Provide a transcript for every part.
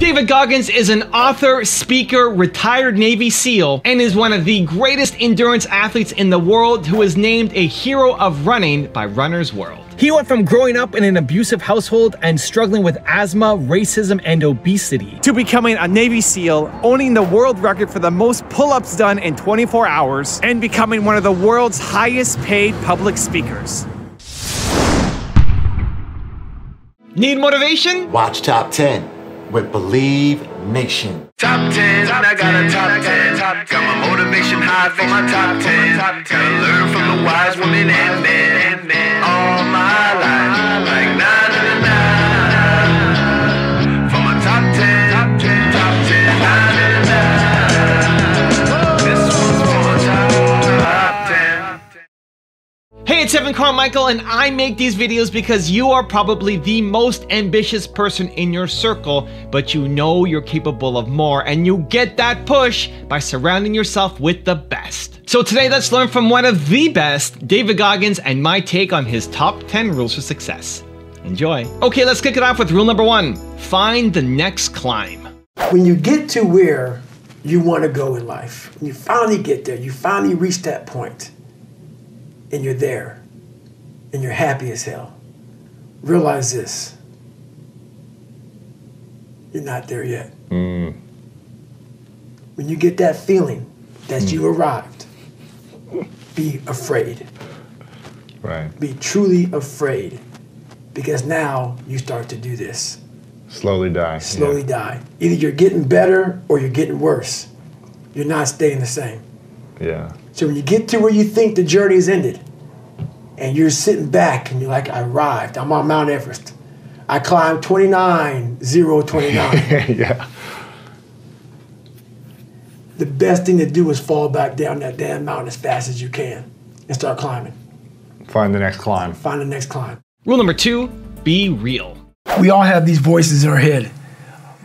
David Goggins is an author, speaker, retired Navy SEAL, and is one of the greatest endurance athletes in the world who is named a hero of running by Runner's World. He went from growing up in an abusive household and struggling with asthma, racism, and obesity, to becoming a Navy SEAL, owning the world record for the most pull-ups done in 24 hours, and becoming one of the world's highest paid public speakers. Need motivation? Watch Top 10 with Believe Nation. Top 10, I got a top 10. Got my motivation high for my top 10. Gotta learn from the wise women and men. All my life, like na na na na. For my top 10, top 10, na na na na. This one's for my top 10. Hey, it's Carmichael, and I make these videos because you are probably the most ambitious person in your circle, but you know you're capable of more, and you get that push by surrounding yourself with the best. So today, let's learn from one of the best, David Goggins, and my take on his top 10 rules for success. Enjoy. Okay, let's kick it off with rule number 1. Find the next climb. When you get to where you want to go in life, when you finally get there, you finally reach that point, and you're there, and you're happy as hell, realize this: you're not there yet. When you get that feeling that you arrived, be afraid. Right. Be truly afraid, because now you start to do this. Slowly die. Slowly die. Either you're getting better or you're getting worse. You're not staying the same. Yeah. So when you get to where you think the journey is ended, and you're sitting back and you're like, I arrived, I'm on Mount Everest. I climbed 29,029. Yeah. The best thing to do is fall back down that damn mountain as fast as you can and start climbing. Find the next climb. Find the next climb. Rule number 2, be real. We all have these voices in our head.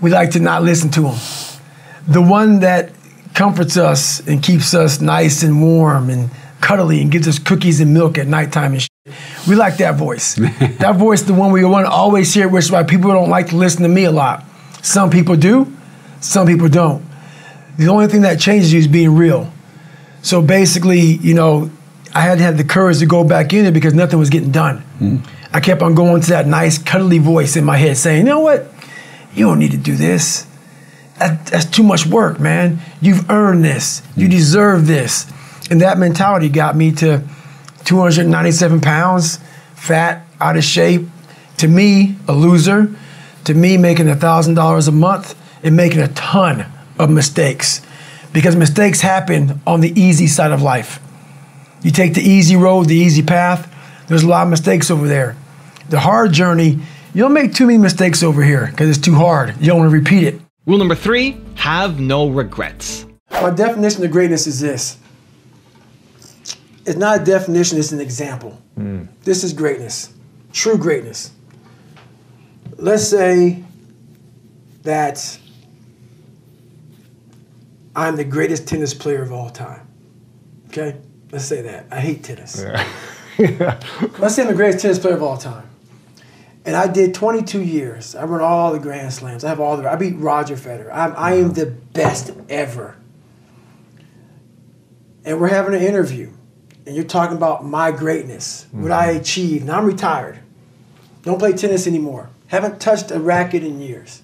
We like to not listen to them. The one that comforts us and keeps us nice and warm and cuddly and gives us cookies and milk at nighttime and shit. We like that voice. That voice, the one we want to always hear, which is why people don't like to listen to me a lot. Some people do, some people don't. The only thing that changes you is being real. So basically, you know, I had to have the courage to go back in it because nothing was getting done. I kept on going to that nice cuddly voice in my head saying, you know what? You don't need to do this. That's too much work, man. You've earned this. You deserve this. And that mentality got me to 297 pounds, fat, out of shape. To me, a loser. To me, making $1,000 a month and making a ton of mistakes. Because mistakes happen on the easy side of life. You take the easy road, the easy path, there's a lot of mistakes over there. The hard journey, you don't make too many mistakes over here because it's too hard. You don't want to repeat it. Rule number 3, have no regrets. My definition of greatness is this. It's not a definition, it's an example. This is greatness, true greatness. Let's say that I'm the greatest tennis player of all time, okay? Let's say that. I hate tennis. Yeah. Let's say I'm the greatest tennis player of all time. And I did 22 years. I run all the Grand Slams. I beat Roger Federer. I am the best ever. And we're having an interview. And you're talking about my greatness, what I achieved. Now I'm retired. Don't play tennis anymore. Haven't touched a racket in years.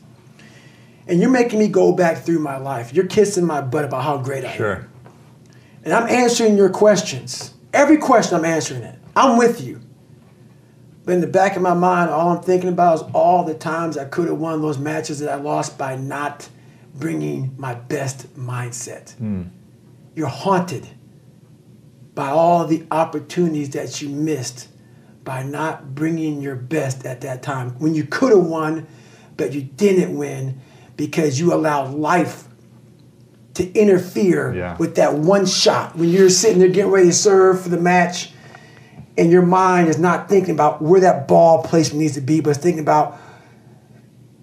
And you're making me go back through my life. You're kissing my butt about how great I am. And I'm answering your questions. Every question I'm answering it. I'm with you. But in the back of my mind, all I'm thinking about is all the times I could have won those matches that I lost by not bringing my best mindset. You're haunted by all the opportunities that you missed by not bringing your best at that time. When you could have won, but you didn't win because you allowed life to interfere with that one shot. When you're sitting there getting ready to serve for the match and your mind is not thinking about where that ball placement needs to be, but it's thinking about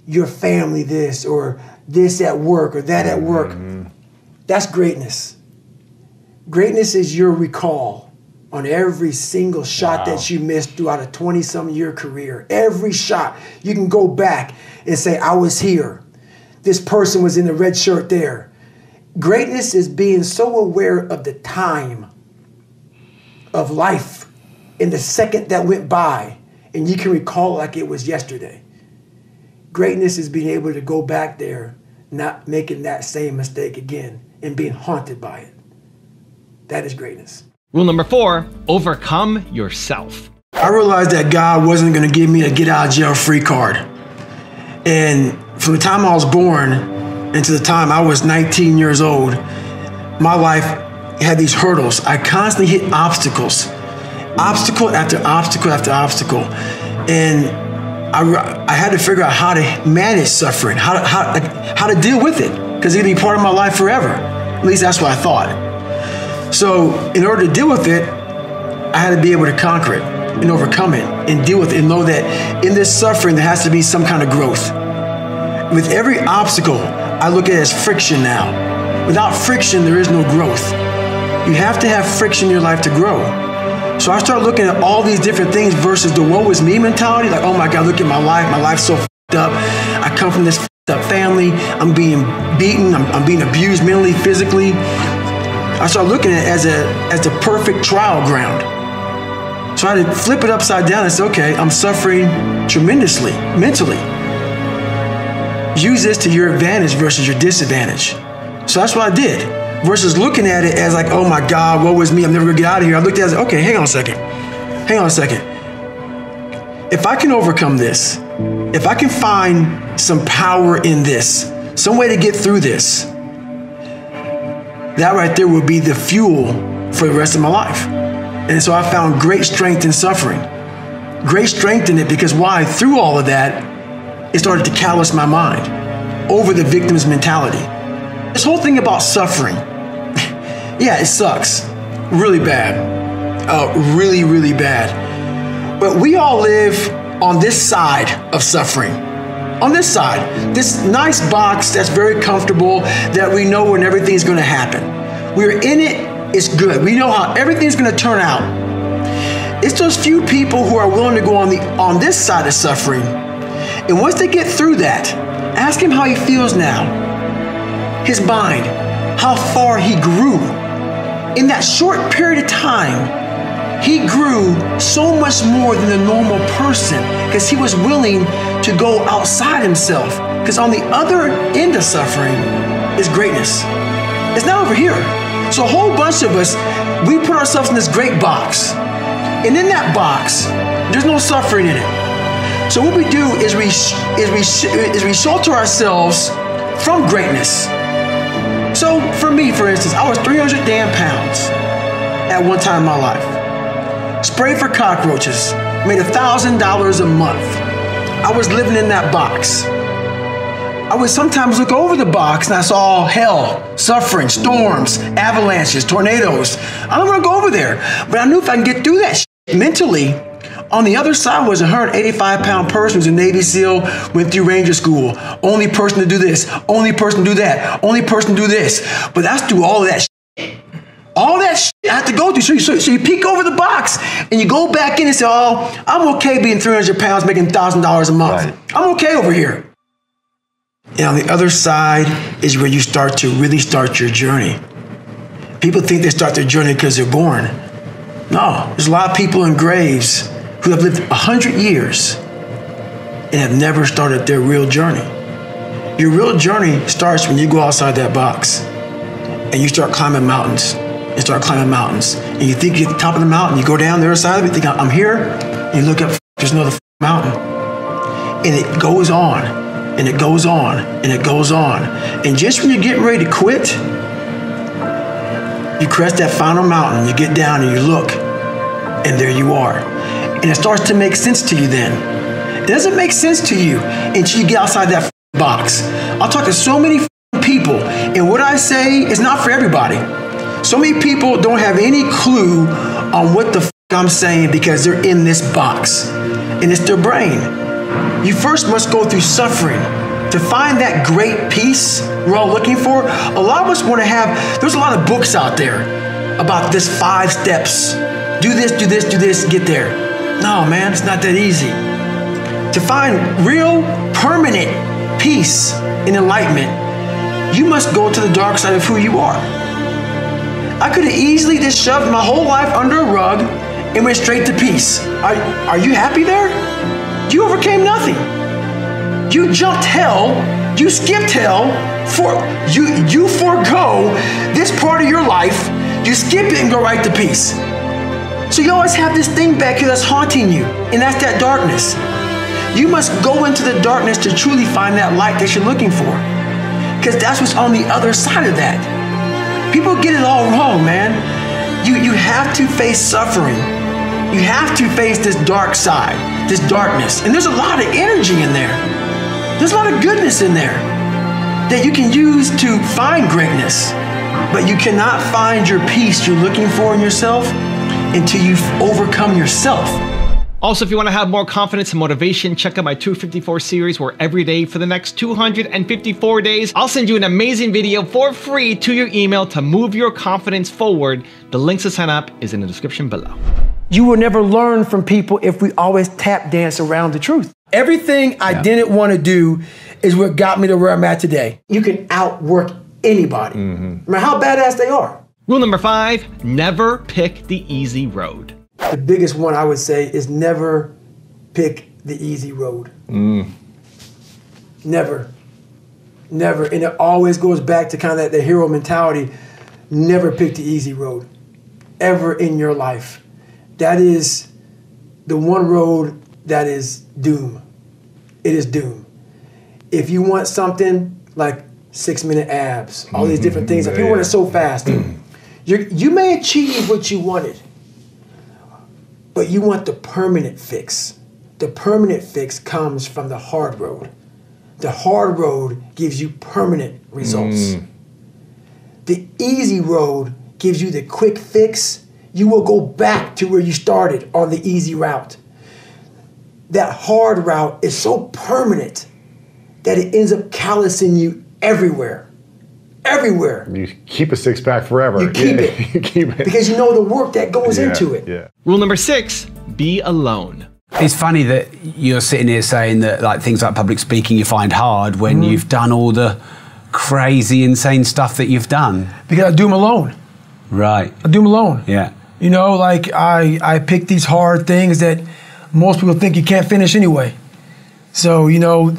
your family this or this at work or that at work. That's greatness. Greatness is your recall on every single shot that you missed throughout a 20-some year career. Every shot, you can go back and say, I was here. this person was in the red shirt there. Greatness is being so aware of the time of life in the second that went by, and you can recall like it was yesterday. Greatness is being able to go back there, not making that same mistake again, and being haunted by it. That is greatness. Rule number 4, overcome yourself. I realized that God wasn't going to give me a get out of jail free card. And from the time I was born and to the time I was 19 years old, my life had these hurdles. I constantly hit obstacles, obstacle after obstacle after obstacle. And I had to figure out how to manage suffering, how to deal with it, because it'd be part of my life forever. At least that's what I thought. So in order to deal with it, I had to be able to conquer it and overcome it and deal with it and know that in this suffering, there has to be some kind of growth. With every obstacle, I look at it as friction now. Without friction, there is no growth. You have to have friction in your life to grow. So I started looking at all these different things versus the woe is me mentality. Like, oh my God, look at my life. My life's so f***ed up. I come from this f***ed up family. I'm being beaten. I'm being abused mentally, physically. I started looking at it as the perfect trial ground. So I had to flip it upside down and say, okay, I'm suffering tremendously, mentally. Use this to your advantage versus your disadvantage. So that's what I did. Versus looking at it as like, oh my God, woe is me, I'm never gonna get out of here. I looked at it as, okay, hang on a second. If I can overcome this, if I can find some power in this, some way to get through this, that right there will be the fuel for the rest of my life. And so I found great strength in suffering. Great strength in it because why? Through all of that, it started to callous my mind over the victim's mentality. This whole thing about suffering, yeah, it sucks. Really bad. Really, really bad. But we all live on this side of suffering. On this side, this nice box that's very comfortable, that we know when everything's gonna happen. We're in it, it's good. We know how everything's gonna turn out. It's those few people who are willing to go on this side of suffering. And once they get through that, ask him how he feels now. His mind, how far he grew. In that short period of time, he grew so much more than the normal person because he was willing to go outside himself. Because on the other end of suffering is greatness. It's not over here. So a whole bunch of us, we put ourselves in this great box. And in that box, there's no suffering in it. So what we do is we shelter ourselves from greatness. So for me, for instance, I was 300 damn pounds at one time in my life. Sprayed for cockroaches, made $1,000 a month. I was living in that box. I would sometimes look over the box and I saw hell, suffering, storms, avalanches, tornadoes. I don't want to go over there, but I knew if I can get through that shit mentally. On the other side was a 185-pound person who's a Navy SEAL, went through Ranger School. Only person to do this, only person to do that, only person to do this. But that's through all of that shit. All that shit I have to go through. So you peek over the box and you go back in and say, oh, I'm okay being 300 pounds, making $1,000 a month. Right. I'm okay over here. And on the other side is where you start to really start your journey. People think they start their journey because they're born. No, there's a lot of people in graves who have lived 100 years and have never started their real journey. Your real journey starts when you go outside that box and you start climbing mountains. And start climbing mountains. And you think you're at the top of the mountain, you go down the other side of it, you think, I'm here. And you look up, there's another mountain. And it goes on, and it goes on, and it goes on. And just when you're getting ready to quit, you crest that final mountain, you get down and you look, and there you are. And it starts to make sense to you then. It doesn't make sense to you until you get outside that box. I'll talk to so many people, and what I say is not for everybody. So many people don't have any clue on what the I'm saying because they're in this box, and it's their brain. You first must go through suffering to find that great peace we're all looking for. A lot of us want to have, there's a lot of books out there about this 5 steps. Do this, do this, do this, get there. No, man, it's not that easy. To find real, permanent peace and enlightenment, you must go to the dark side of who you are. I could have easily just shoved my whole life under a rug and went straight to peace. Are you happy there? You overcame nothing. You jumped hell, you skipped hell, you forego this part of your life, you skip it and go right to peace. So you always have this thing back here that's haunting you, and that's that darkness. You must go into the darkness to truly find that light that you're looking for, because that's what's on the other side of that. People get it all wrong, man. You have to face suffering. You have to face this dark side, this darkness. And there's a lot of energy in there. There's a lot of goodness in there that you can use to find greatness. But you cannot find your peace you're looking for in yourself until you've overcome yourself. Also, if you want to have more confidence and motivation, check out my 254 series, where every day for the next 254 days, I'll send you an amazing video for free to your email to move your confidence forward. The links to sign up is in the description below. You will never learn from people if we always tap dance around the truth. Everything I didn't want to do is what got me to where I'm at today. You can outwork anybody, no matter how badass they are. Rule number 5, never pick the easy road. The biggest one I would say is never pick the easy road. Never. Never. And it always goes back to kind of the hero mentality. Never pick the easy road ever in your life. That is the one road that is doom. It is doom. If you want something like 6-minute abs, all these different things, if you want it so fast, you may achieve what you wanted, but you want the permanent fix. The permanent fix comes from the hard road. The hard road gives you permanent results. The easy road gives you the quick fix. You will go back to where you started on the easy route. That hard route is so permanent that it ends up callousing you everywhere. Everywhere. You keep a six-pack forever. You keep it. You keep it. Because you know the work that goes into it. Yeah. Rule number 6, be alone. It's funny that you're sitting here saying that like things like public speaking you find hard when you've done all the crazy, insane stuff that you've done. Because I do them alone. Right. I do them alone. Yeah. You know, like I pick these hard things that most people think you can't finish anyway. So, you know,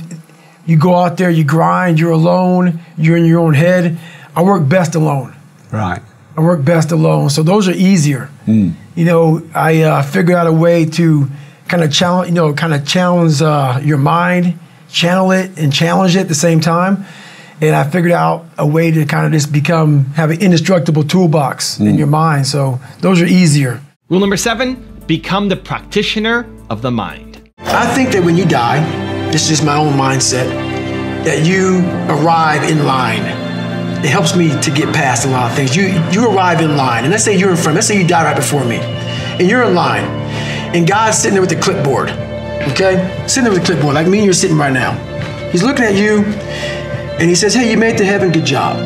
you go out there, you grind, you're alone, you're in your own head. I work best alone. Right. I work best alone. So those are easier. You know, I figured out a way to kind of challenge, your mind, channel it and challenge it at the same time. And I figured out a way to kind of just have an indestructible toolbox in your mind. So those are easier. Rule number 7, become the practitioner of the mind. I think that when you die, this is just my own mindset, that you arrive in line. It helps me to get past a lot of things. You arrive in line, and let's say you're in front, let's say you die right before me, and you're in line, and God's sitting there with the clipboard, okay? Sitting there with the clipboard, like me and you're sitting right now. He's looking at you, and he says, hey, you made it to heaven, good job,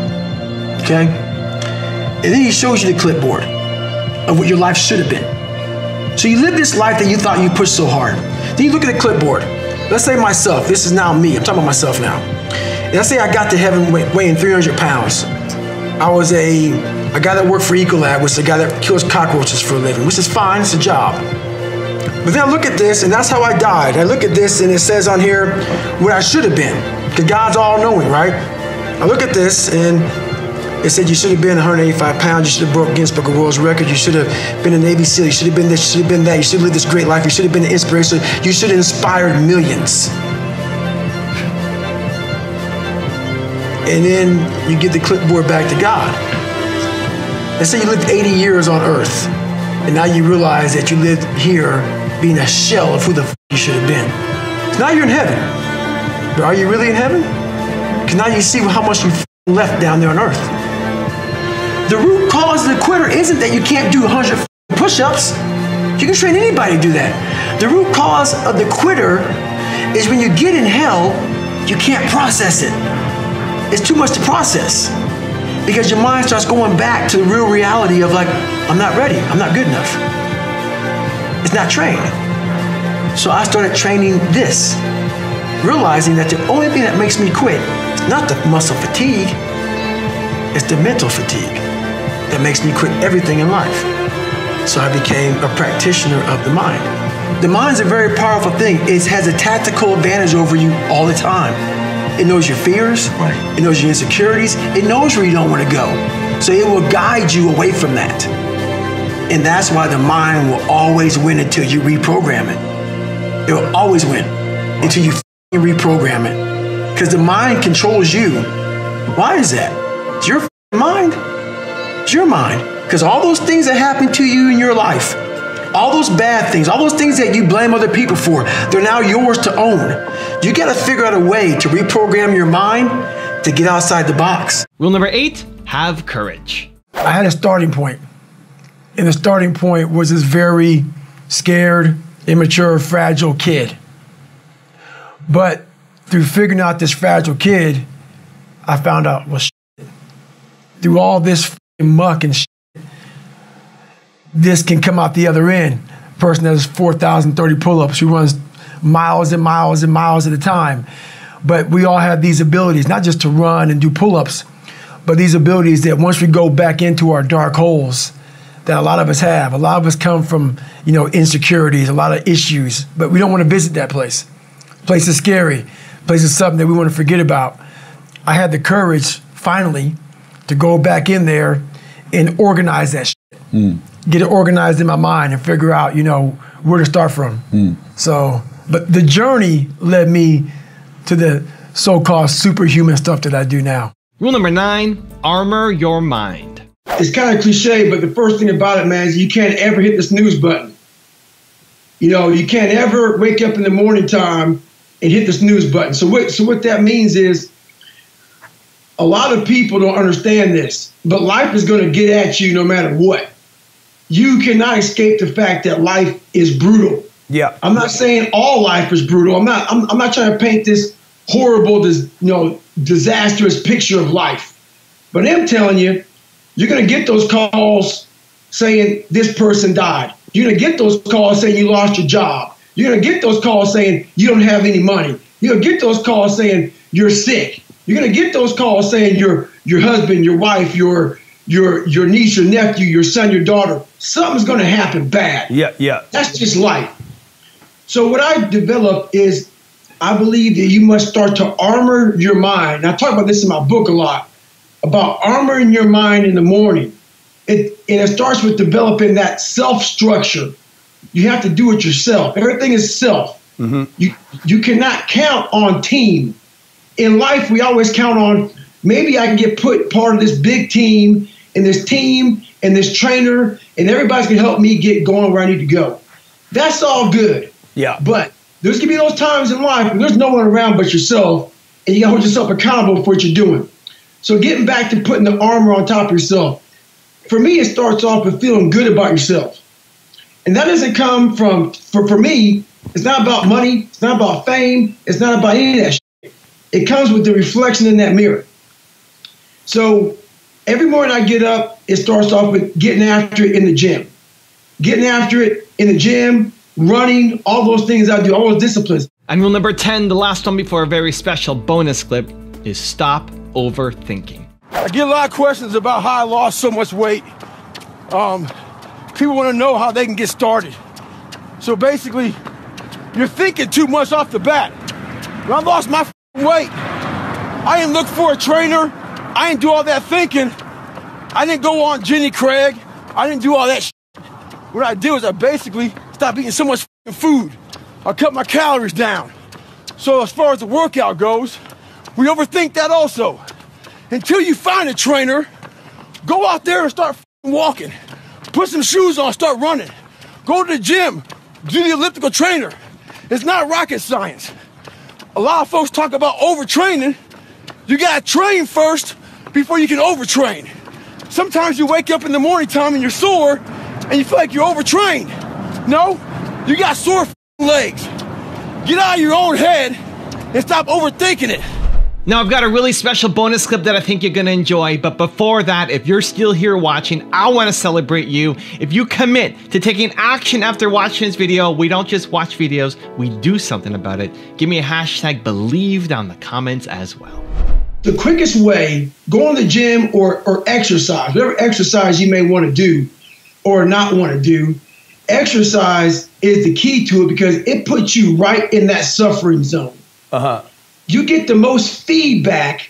okay? And then he shows you the clipboard of what your life should have been. So you live this life that you thought you pushed so hard. Then you look at the clipboard. Let's say myself, this is now me, I'm talking about myself now. And let's say I got to heaven weighing 300 pounds. I was a guy that worked for Ecolab, which is a guy that kills cockroaches for a living, which is fine, it's a job. But then I look at this, and that's how I died. I look at this, and it says on here what I should have been, because God's all-knowing, right? I look at this, and it said you should have been 185 pounds, you should have broke Guinness Book of World Records, you should have been a Navy SEAL, you should have been this, you should have been that, you should have lived this great life, you should have been an inspiration, you should have inspired millions. And then you give the clipboard back to God. Let's say you lived 80 years on earth, and now you realize that you lived here being a shell of who the you should have been. So now you're in heaven. But are you really in heaven? Because now you see how much you left down there on earth. The root cause of the quitter isn't that you can't do 100 push-ups. You can train anybody to do that. The root cause of the quitter is when you get in hell, you can't process it. It's too much to process. Because your mind starts going back to the real reality of like, I'm not ready, I'm not good enough. It's not trained. So I started training this. realizing that the only thing that makes me quit is not the muscle fatigue, it's the mental fatigue that makes me quit everything in life. So I became a practitioner of the mind. The mind's a very powerful thing. It has a tactical advantage over you all the time. It knows your fears, it knows your insecurities, it knows where you don't want to go. So it will guide you away from that. And that's why the mind will always win until you reprogram it. It will always win until you reprogram it. Because the mind controls you. Why is that? It's your mind. It's your mind. Because all those things that happen to you in your life, all those bad things, all those things that you blame other people for, they're now yours to own. You got to figure out a way to reprogram your mind to get outside the box. Rule number 8, have courage. I had a starting point. And the starting point was this very scared, immature, fragile kid. But through figuring out this fragile kid, I found out, well, shit. Through all this muck and shit, this can come out the other end. A person that has 4,030 pull-ups, who runs miles and miles and miles at a time. But we all have these abilities, not just to run and do pull-ups, but these abilities that once we go back into our dark holes, that a lot of us have. A lot of us come from, insecurities, a lot of issues, but we don't want to visit that place. Place is scary. Place is something that we want to forget about. I had the courage, finally, to go back in there and organize that shit. Get it organized in my mind and figure out, where to start from. So, but the journey led me to the so-called superhuman stuff that I do now. Rule number 9, armor your mind. It's kind of cliche, but the first thing about it, man, is you can't ever hit the snooze button. You can't ever wake up in the morning time and hit the snooze button. So what that means is, a lot of people don't understand this, but life is going to get at you no matter what. You cannot escape the fact that life is brutal. Yeah. I'm not saying all life is brutal. I'm not trying to paint this horrible, disastrous picture of life. But I'm telling you, you're going to get those calls saying this person died. You're going to get those calls saying you lost your job. You're going to get those calls saying you don't have any money. You're going to get those calls saying you're sick. You're going to get those calls saying your husband, your wife, your niece, your nephew, your son, your daughter, something's going to happen bad. Yeah. That's just life. So what I developed is, I believe that you must start to armor your mind. And I talk about this in my book a lot, about armoring your mind in the morning. It starts with developing that self-structure. You have to do it yourself. Everything is self. You cannot count on team. In life, we always count on, maybe I can get put part of this big team and this trainer, and everybody's going to help me get going where I need to go. That's all good. Yeah. But there's going to be those times in life when there's no one around but yourself, and you got to hold yourself accountable for what you're doing. So getting back to putting the armor on top of yourself, for me, it starts off with feeling good about yourself. And that doesn't come from, for me, it's not about money, it's not about fame, it's not about any of that shit. It comes with the reflection in that mirror. So every morning I get up, it starts off with getting after it in the gym. Getting after it in the gym, running, all those things I do, all those disciplines. And rule number 10, the last one before a very special bonus clip, is stop overthinking. I get a lot of questions about how I lost so much weight. People want to know how they can get started. So basically, you're thinking too much off the bat. When I lost my weight, I didn't look for a trainer. I didn't do all that thinking. I didn't go on Jenny Craig. I didn't do all that shit. What I did was I basically stopped eating so much food. I cut my calories down. So as far as the workout goes, we overthink that also. Until you find a trainer, go out there and start walking. Put some shoes on, start running. Go to the gym, do the elliptical trainer. It's not rocket science. A lot of folks talk about overtraining. You gotta train first before you can overtrain. Sometimes you wake up in the morning time and you're sore and you feel like you're overtrained. No, you got sore legs. Get out of your own head and stop overthinking it. Now, I've got a really special bonus clip that I think you're gonna enjoy, but before that, if you're still here watching, I wanna celebrate you. If you commit to taking action after watching this video, we don't just watch videos, we do something about it. Give me a hashtag believe down in the comments as well. The quickest way, go to the gym or exercise, whatever exercise you may wanna do or not wanna do, exercise is the key to it because it puts you right in that suffering zone. You get the most feedback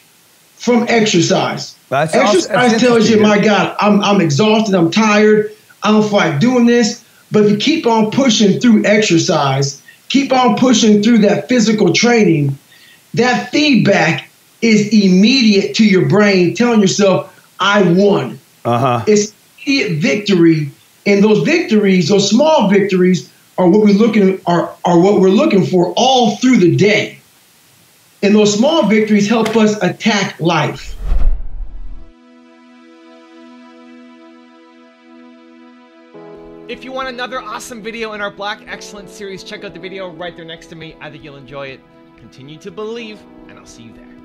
from exercise. Exercise tells you, my God, I'm exhausted, I'm tired, I don't feel like doing this. But if you keep on pushing through exercise, keep on pushing through that physical training, that feedback is immediate to your brain, telling yourself, I won. It's immediate victory. And those victories, those small victories, are what we're looking for all through the day. And those small victories help us attack life. If you want another awesome video in our Black Excellence series, check out the video right there next to me. I think you'll enjoy it. Continue to believe, and I'll see you there.